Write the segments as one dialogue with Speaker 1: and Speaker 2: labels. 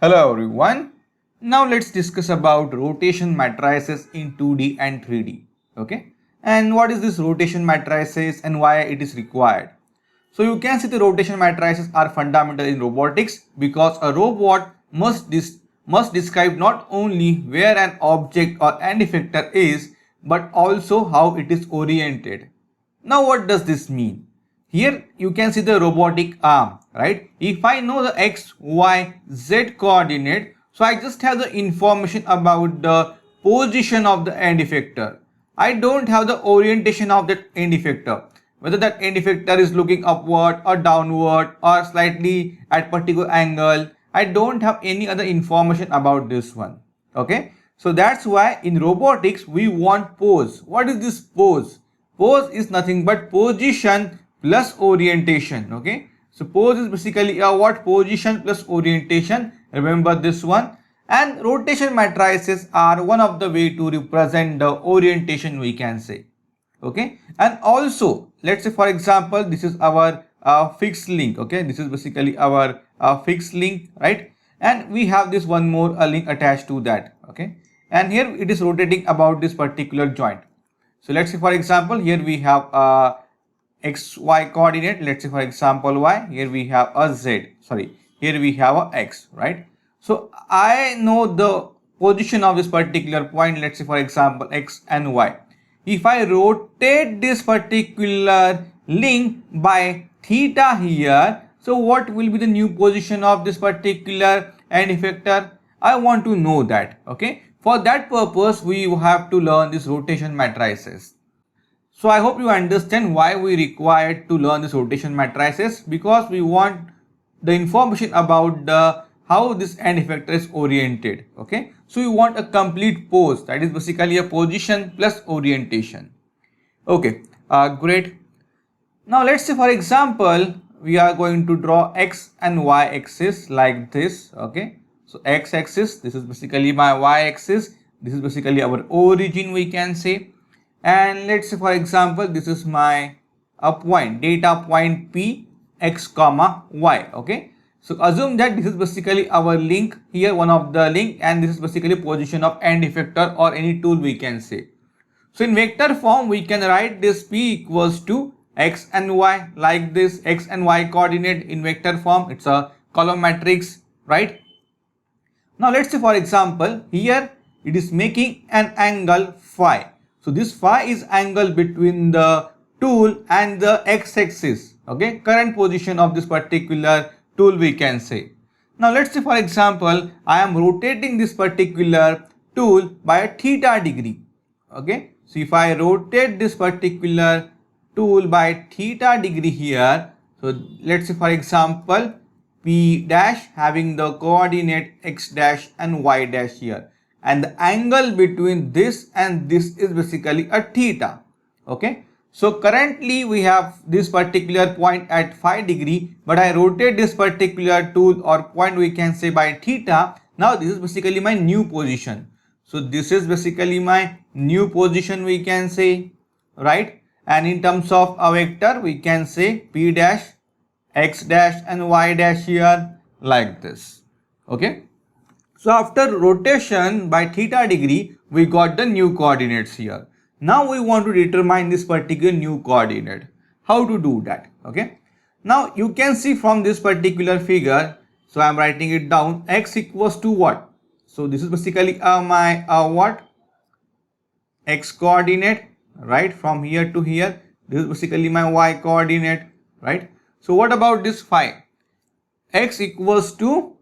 Speaker 1: Hello everyone. Now let's discuss about rotation matrices in 2D and 3D. Okay. And what is this rotation matrices and why it is required? So you can see the rotation matrices are fundamental in robotics because a robot must describe not only where an object or end effector is but also how it is oriented. Now what does this mean? Here you can see the robotic arm, right? If I know the x, y, z coordinate, so I just have the information about the position of the end effector. I don't have the orientation of that end effector. Whether that end effector is looking upward or downward or slightly at particular angle, I don't have any other information about this one. Okay. So that's why in robotics we want pose. What is this pose? Pose is nothing but position plus orientation. Okay. So pose is basically a what? Position plus orientation. Remember this one. And rotation matrices are one of the way to represent the orientation, we can say. Okay. And also let's say for example this is our fixed link. Okay. This is basically our fixed link, right? And we have this one more link attached to that. Okay. And here it is rotating about this particular joint. So let's say for example here we have a xy coordinate. Let's say for example y. Here we have a z. Sorry, here we have a x, right? So I know the position of this particular point. Let's say for example x and y. If I rotate this particular link by theta here, so what will be the new position of this particular end effector? I want to know that. Okay. For that purpose, we have to learn this rotation matrices. So I hope you understand why we required to learn this rotation matrices, because we want the information about the how this end effector is oriented. Okay. So you want a complete pose, that is basically a position plus orientation. Okay. Great. Now let's say for example we are going to draw x and y axis like this. Okay. So x axis, this is basically my y axis, this is basically our origin, we can say. And let's say for example this is my point, data point p, x comma y. Okay. So assume that this is basically our link here, one of the link, and this is basically position of end effector or any tool, we can say. So in vector form we can write this p equals to x and y like this. X and y coordinate in vector form, it's a column matrix, right? Now let's say for example here it is making an angle phi. So this phi is angle between the tool and the x-axis. Okay, current position of this particular tool, we can say. Now let's say for example I am rotating this particular tool by a theta degree. Okay, so if I rotate this particular tool by theta degree here, so let's say for example p dash having the coordinate x dash and y dash here, and the angle between this and this is basically a theta. Okay, so currently we have this particular point at 5 degree, but I rotate this particular tool or point, we can say, by theta. Now this is basically my new position. So this is basically my new position, we can say, right? And in terms of a vector, we can say p dash, x dash and y dash here like this. Okay. So after rotation by theta degree, we got the new coordinates here. Now we want to determine this particular new coordinate. How to do that? Okay. Now you can see from this particular figure, so I am writing it down, x equals to what? So this is basically my what? X coordinate, right? From here to here. This is basically my y coordinate, right? So what about this phi? X equals to,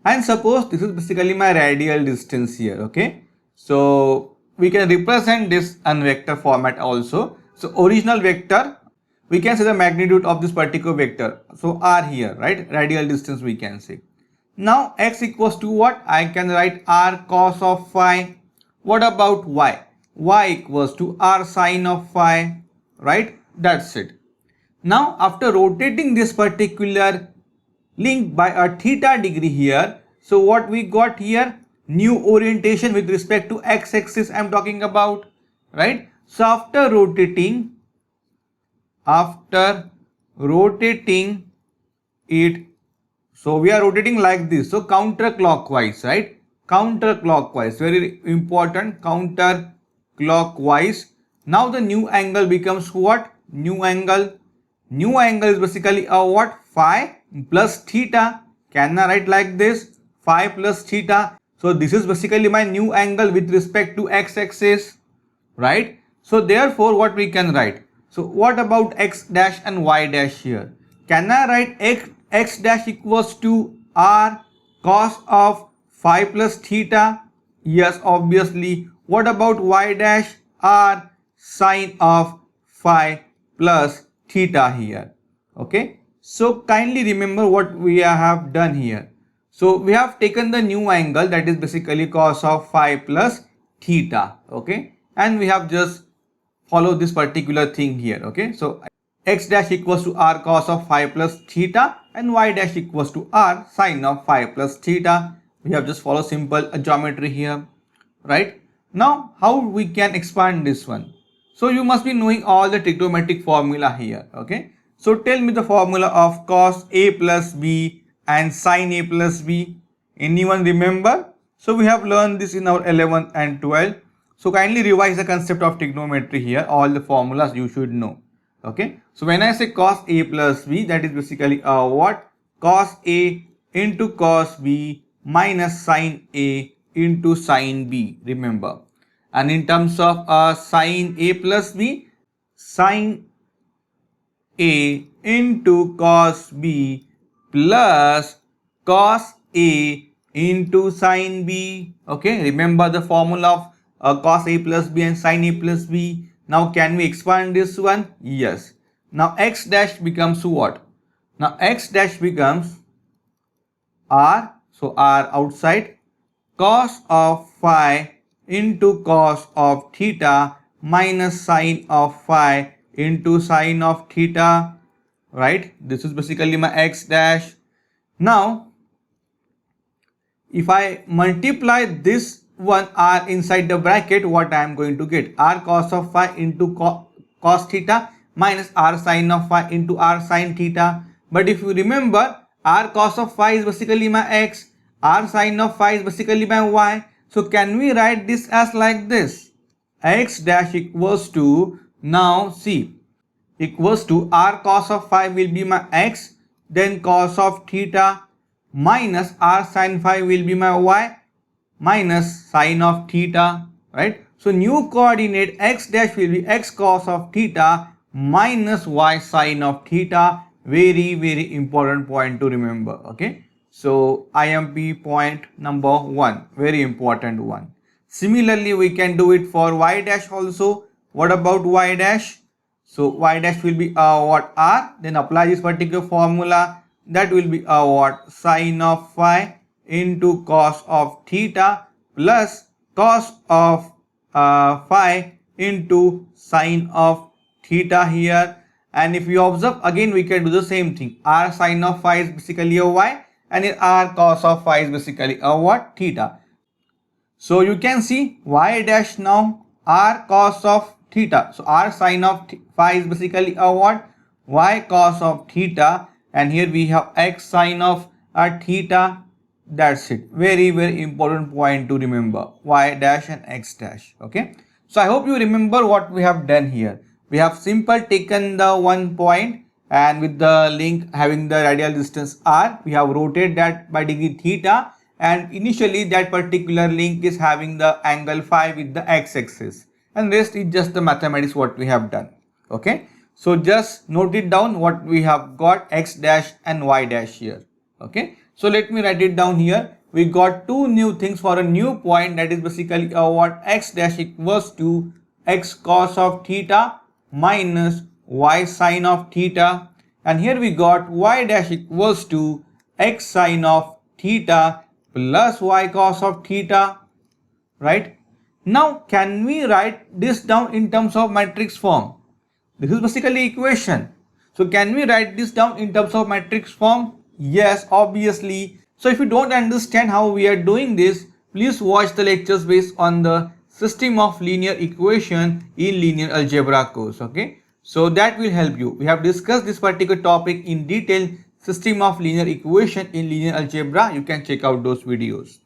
Speaker 1: and suppose this is basically my radial distance here. Okay. So we can represent this in vector format also. So original vector, we can say the magnitude of this particular vector. So r here, right? Radial distance, we can say. Now x equals to what? I can write r cos of phi. What about y? Y equals to r sine of phi, right? That's it. Now after rotating this particular link by a theta degree here, so what we got here? New orientation with respect to x-axis I'm talking about, right? So after rotating it So we are rotating like this. So counterclockwise, right? Counterclockwise, very important, counterclockwise. Now the new angle becomes what? New angle. New angle is basically a what? Phi plus theta. Can I write like this? Phi plus theta. So this is basically my new angle with respect to x-axis, right? So therefore what we can write? So what about x dash and y dash here? Can I write x dash equals to r cos of phi plus theta? Yes, obviously. What about y dash? R sine of phi plus theta here. Okay. So kindly remember what we have done here. So we have taken the new angle, that is basically cos of phi plus theta. Okay. And we have just follow this particular thing here. Okay. So x dash equals to r cos of phi plus theta and y dash equals to r sine of phi plus theta. We have just follow simple geometry here, right? Now how we can expand this one? So you must be knowing all the trigonometric formula here. Okay. So tell me the formula of cos a plus b and sin a plus b. Anyone remember? So we have learned this in our 11th and 12th. So kindly revise the concept of trigonometry here. All the formulas you should know. Okay. So when I say cos a plus b, that is basically what? Cos a into cos b minus sin a into sin b. Remember. And in terms of sin a plus b, sin a into cos b plus cos a into sin b. Okay, remember the formula of cos a plus b and sin a plus b. Now can we expand this one? Yes. Now x dash becomes what? Now x dash becomes r, so r outside, cos of phi into cos of theta minus sine of phi into sine of theta, right? This is basically my x dash. Now if I multiply this one r inside the bracket, what I am going to get? R cos of phi into cos theta minus r sine of phi into r sine theta. But if you remember, r cos of phi is basically my x, r sine of phi is basically my y. So can we write this as like this? X dash equals to, now see, equals to r cos of phi will be my x, then cos of theta minus r sin phi will be my y minus sine of theta, right? So new coordinate x dash will be x cos of theta minus y sine of theta. Very important point to remember. Okay. So IMP point number 1, very important one. Similarly, we can do it for y dash also. What about y dash? So y dash will be what? R. Then apply this particular formula. That will be what? Sine of phi into cos of theta plus cos of phi into sine of theta here. And if you observe, again we can do the same thing. R sine of phi is basically a y, and r cos of phi is basically a what? Theta. So you can see y dash now r cos of theta. So r sine of phi is basically a what? Y cos of theta, and here we have x sine of theta. That's it. Very important point to remember. Y dash and x dash. Okay. So I hope you remember what we have done here. We have simple taken the one point, and with the link having the radial distance r, we have rotated that by degree theta, and initially that particular link is having the angle phi with the x-axis, and rest is just the mathematics what we have done. Okay. So just note it down what we have got, x dash and y dash here. Okay. So let me write it down here. We got two new things for a new point, that is basically what? X dash equals to x cos of theta minus y sine of theta, and here we got y dash equals to x sine of theta plus y cos of theta, right? Now can we write this down in terms of matrix form? This is basically equation. So can we write this down in terms of matrix form? Yes, obviously. So if you don't understand how we are doing this, please watch the lectures based on the system of linear equation in linear algebra course. Okay. So that will help you. We have discussed this particular topic in detail system of linear equation in linear algebra. You can check out those videos.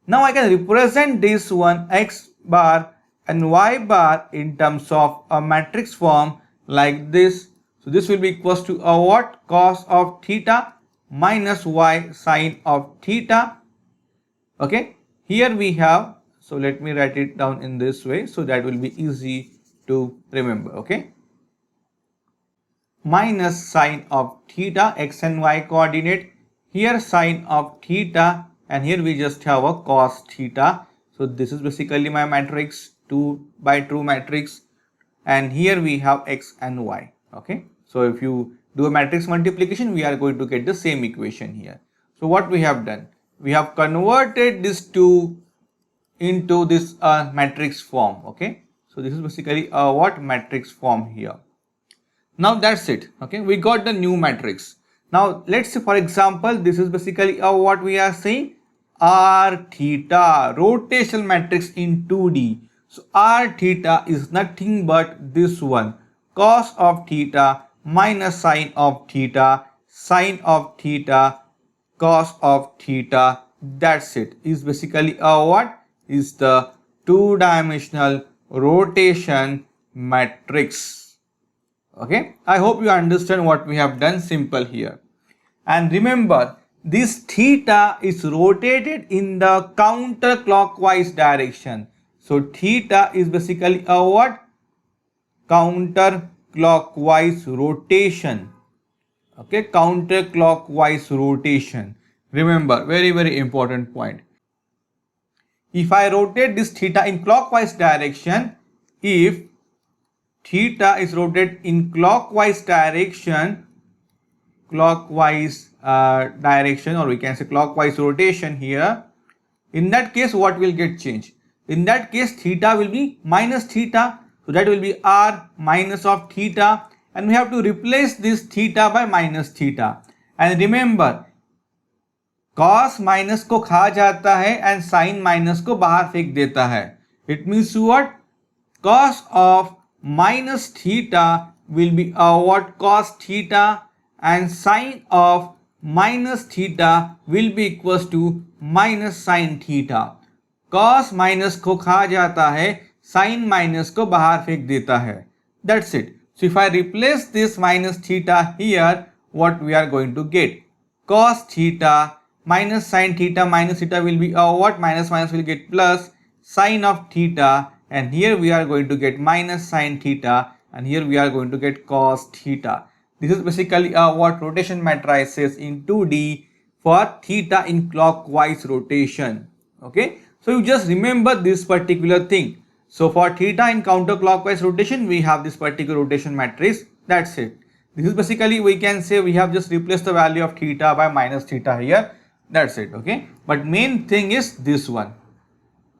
Speaker 1: Now I can represent this one x bar and y bar in terms of a matrix form like this. So this will be equals to a what? Cos of theta minus y sine of theta. Okay, here we have, so let me write it down in this way so that will be easy to remember. Okay, minus sine of theta, x and y coordinate, here sine of theta, and here we just have a cos theta. So this is basically my matrix 2 by 2 matrix, and here we have x and y. Okay, so if you do a matrix multiplication, we are going to get the same equation here. So what we have done, we have converted this 2 into this matrix form. Okay, so this is basically a what? Matrix form here. Now that's it. Okay, we got the new matrix. Now let's say, for example, this is basically what we are saying, r theta, rotational matrix in 2D. So r theta is nothing but this one, cos of theta minus sine of theta, sine of theta, cos of theta. That's it. Is basically what? Is the two-dimensional rotation matrix. Okay, I hope you understand what we have done simple here. And remember, this theta is rotated in the counterclockwise direction. So theta is basically a what? Counterclockwise rotation. Okay, counterclockwise rotation. Remember, very important point. If I rotate this theta in clockwise direction, if theta is rotated in clockwise direction, or we can say clockwise rotation here, in that case what will get changed? In that case theta will be minus theta, so that will be r minus of theta, and we have to replace this theta by minus theta. And remember, cos minus को खा जाता है and sin minus को बाहर फेंक देता है. It means what? Cos of minus theta will be what? Cos theta, and sin of minus theta will be equals to minus sin theta. Cos minus को खा जाता है, sin माइनस को बाहर फेंक देता है. That's it. So if I replace this minus theta here, what we are going to get? Cos theta minus sin theta minus theta will be what? Minus will get plus sin of theta, and here we are going to get minus sin theta, and here we are going to get cos theta. This is basically what? Rotation matrices in 2D for theta in clockwise rotation. Okay, so you just remember this particular thing. So for theta in counterclockwise rotation, we have this particular rotation matrix. That's it. This is basically, we can say, we have just replaced the value of theta by minus theta here. That's it. Okay, but main thing is this one.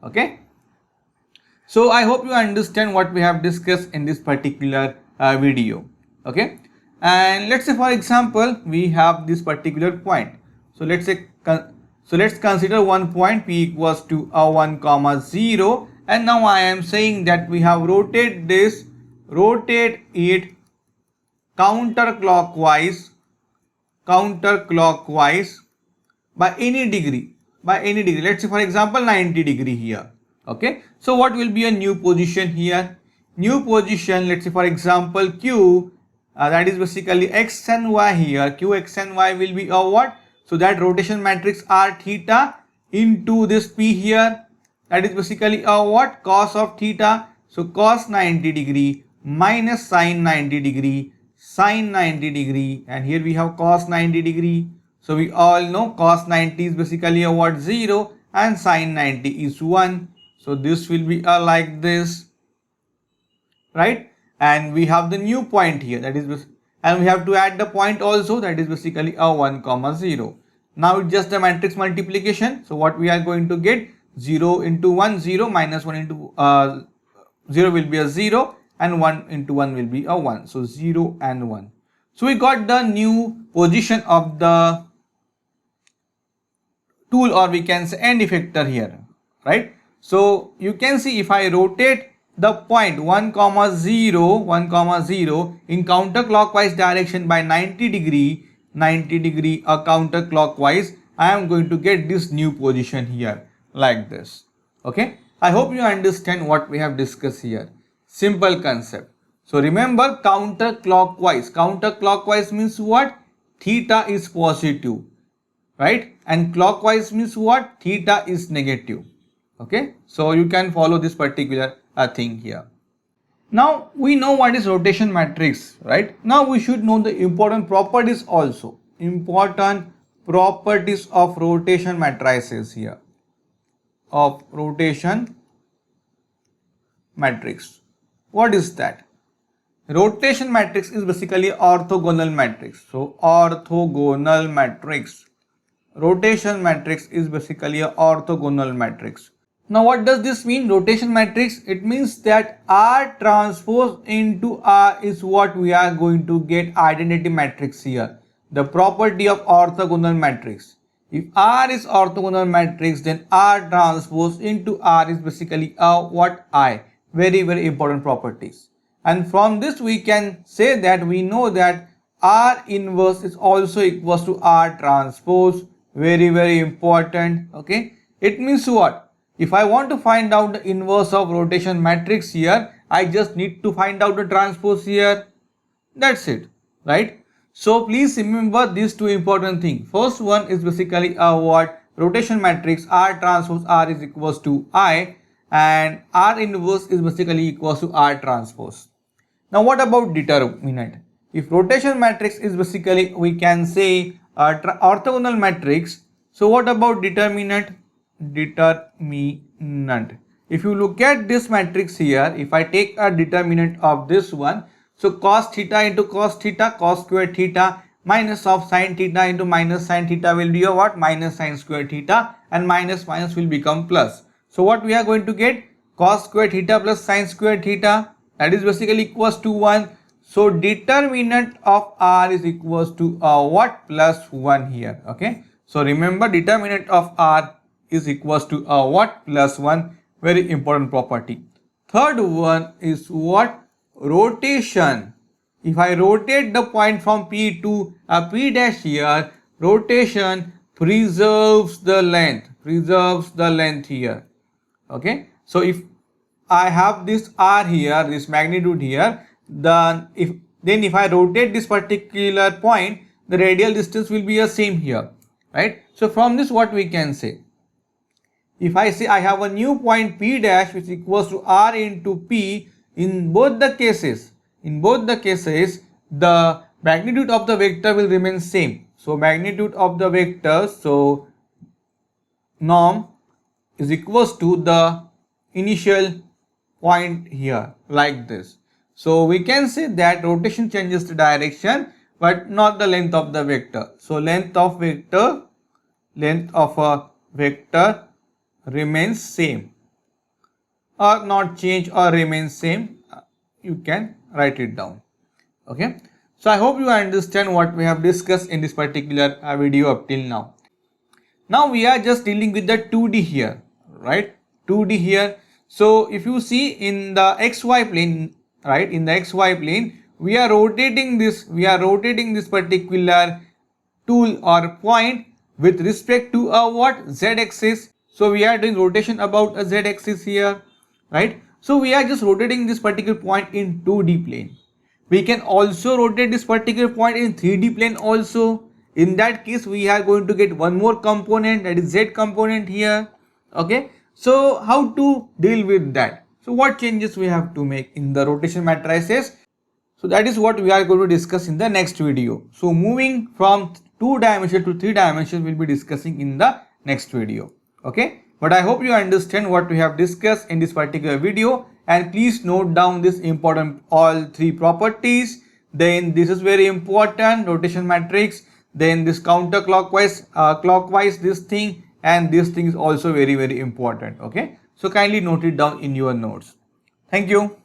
Speaker 1: Okay, so I hope you understand what we have discussed in this particular video. Okay, and let's say, for example, we have this particular point. So let's say, let's consider one point p equals to 1, 0, and now I am saying that we have rotate it counterclockwise by any degree. Let's say, for example, 90 degree here. Okay, so what will be a new position here? New position, let's say, for example, q, that is basically x and y here. Q, x and y will be what? So that rotation matrix r theta into this p here, that is basically what? Cos of theta. So cos 90 degree minus sin 90 degree, sin 90 degree, and here we have cos 90 degree. So we all know cos 90 is basically a what? 0, and sin 90 is 1. So this will be like this, right? And we have the new point here, that is, and we have to add the point also, that is basically 1, 0. Now it's just the matrix multiplication. So what we are going to get? 0 into 1, 0, minus 1 into 0 will be a 0, and 1 into 1 will be a 1. So 0 and 1. So we got the new position of the tool, or we can say end effector here, right? So you can see, if I rotate the point 1, 0 in counterclockwise direction by 90 degree, 90 degree or counterclockwise, I am going to get this new position here like this. Okay, I hope you understand what we have discussed here. Simple concept. So remember, counterclockwise. Counterclockwise means what? Theta is positive, right? And clockwise means what? Theta is negative. Okay, so you can follow this particular thing here. Now we know what is rotation matrix, right? Now we should know the important properties also. Important properties of rotation matrices here. Of rotation matrix. What is that? Rotation matrix is basically orthogonal matrix. So orthogonal matrix. Rotation matrix is basically a orthogonal matrix. Now what does this mean? Rotation matrix, it means that R transpose into R is what we are going to get identity matrix here. The property of orthogonal matrix. If R is orthogonal matrix, then R transpose into R is basically what? I. Very, very important properties. And from this we can say that we know that R inverse is also equals to R transpose. Very, very important. Okay. It means what? If I want to find out the inverse of rotation matrix here, I just need to find out the transpose here. That's it, right? So please remember these two important things. First one is basically what? Rotation matrix R transpose R is equals to I, and R inverse is basically equals to R transpose. Now what about determinant? If rotation matrix is basically, we can say orthogonal matrix, so what about determinant? Determinant. If you look at this matrix here, if I take a determinant of this one, so cos theta into cos theta, cos square theta, minus of sin theta into minus sin theta will be a what? Minus sin square theta, and minus minus will become plus. So what we are going to get? Cos square theta plus sin square theta, that is basically equals to 1. So determinant of R is equals to what? Plus 1 here. Okay. So remember, determinant of R is equals to what? Plus 1. Very important property. Third one is what? Rotation. If I rotate the point from P to P dash here, rotation preserves the length. Preserves the length here. Okay. So if I have this R here, this magnitude here, then if I rotate this particular point, the radial distance will be the same here, right? So from this, what we can say? If I say I have a new point P dash which equals to R into P, in both the cases, the magnitude of the vector will remain same. So magnitude of the vector, so norm is equals to the initial point here, like this. So we can say that rotation changes the direction but not the length of the vector. So length of a vector remains same, or not change or remain same. You can write it down. Okay. So I hope you understand what we have discussed in this particular video up till now. Now we are just dealing with the 2D here, right? 2D here. So if you see in the XY plane, right, in the XY plane, we are rotating this particular tool or point with respect to a what? Z axis. So we are doing rotation about a Z axis here, right? So we are just rotating this particular point in 2D plane. We can also rotate this particular point in 3D plane also. In that case, we are going to get one more component, that is Z component here. Okay. So how to deal with that? So what changes we have to make in the rotation matrices? So that is what we are going to discuss in the next video. So moving from 2 dimension to 3 dimension, we'll be discussing in the next video. Okay. But I hope you understand what we have discussed in this particular video, and please note down this important all 3 properties. Then this is very important, rotation matrix. Then this counterclockwise, clockwise this thing, and this thing is also very, very important. Okay. So kindly note it down in your notes. Thank you.